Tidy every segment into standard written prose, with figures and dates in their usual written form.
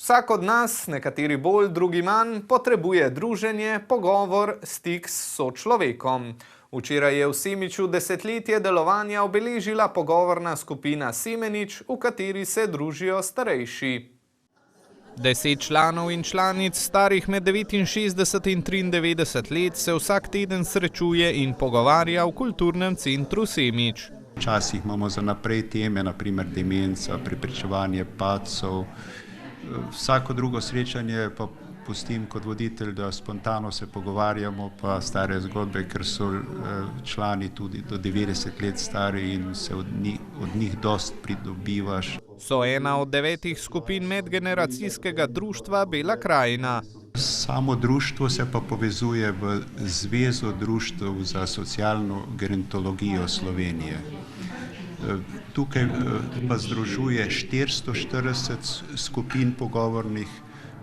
Vsak od nas, nekateri bolj, drugi manj, potrebuje druženje, pogovor, stik s sočlovekom. Včeraj je v Semiču desetletje delovanja obeležila pogovorna skupina Semenič, v kateri se družijo starejši. 10 članov in članic starih med 69 in 93 let se vsak teden srečuje in pogovarja v kulturnem centru Semič. Včasih imamo za naprej teme, naprimer demenca, preprečevanje padcev. Vsako drugo srečanje pa pustim kot voditelj, da spontano se pogovarjamo, pa stare zgodbe, ker so člani tudi do 90 let stari in se od njih dost pridobivaš. So ena od 9 skupin medgeneracijskega društva Bela krajina. Samo društvo se pa povezuje v Zvezo društev za socialno gerontologijo Slovenije. Tukaj pa združuje 440 skupin pogovornih,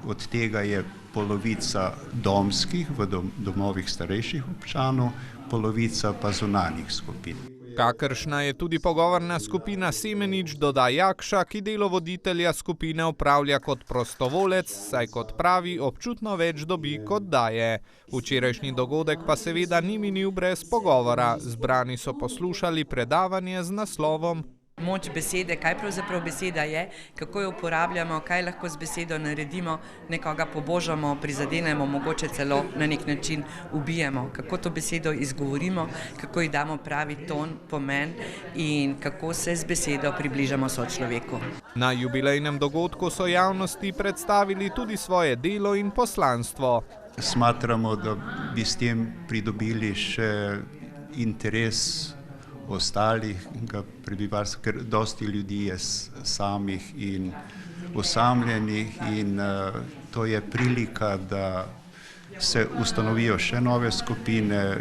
od tega je polovica domskih v domovih starejših občanov, polovica pa zunanjih skupin. Kakršna je tudi pogovorna skupina Semenič, doda Jakša, ki delo voditelja skupine opravlja kot prostovolec, saj kot pravi, občutno več dobi, kot daje. Včerajšnji dogodek pa seveda ni minil brez pogovora. Zbrani so poslušali predavanje z naslovom Moč besede, kaj pravzaprav beseda je, kako jo uporabljamo, kaj lahko z besedo naredimo, nekoga pobožamo, prizadenemo, mogoče celo na nek način ubijemo, kako to besedo izgovorimo, kako ji damo pravi ton, pomen in kako se z besedo približamo sočloveku. Na jubilejnem dogodku so javnosti predstavili tudi svoje delo in poslanstvo. Smatramo, da bi s tem pridobili še interes ostalih prebivalstva, ker dosti ljudi je samih in osamljenih in to je prilika, da se ustanovijo še nove skupine,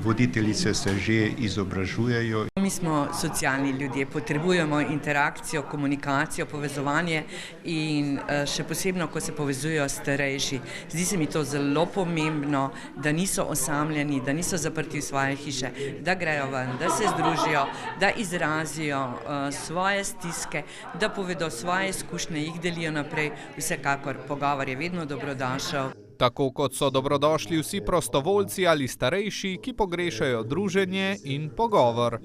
voditeljice se že izobražujejo. Mi smo socialni ljudje, potrebujemo interakcijo, komunikacijo, povezovanje in še posebno, ko se povezujejo starejši. Zdi se mi to zelo pomembno, da niso osamljeni, da niso zaprti v svoje hiše, da grejo ven, da se združijo, da izrazijo svoje stiske, da povedo svoje izkušnje, jih delijo naprej. Vsekakor pogovor je vedno dobrodošel. Tako kot so dobrodošli vsi prostovoljci ali starejši, ki pogrešajo druženje in pogovor.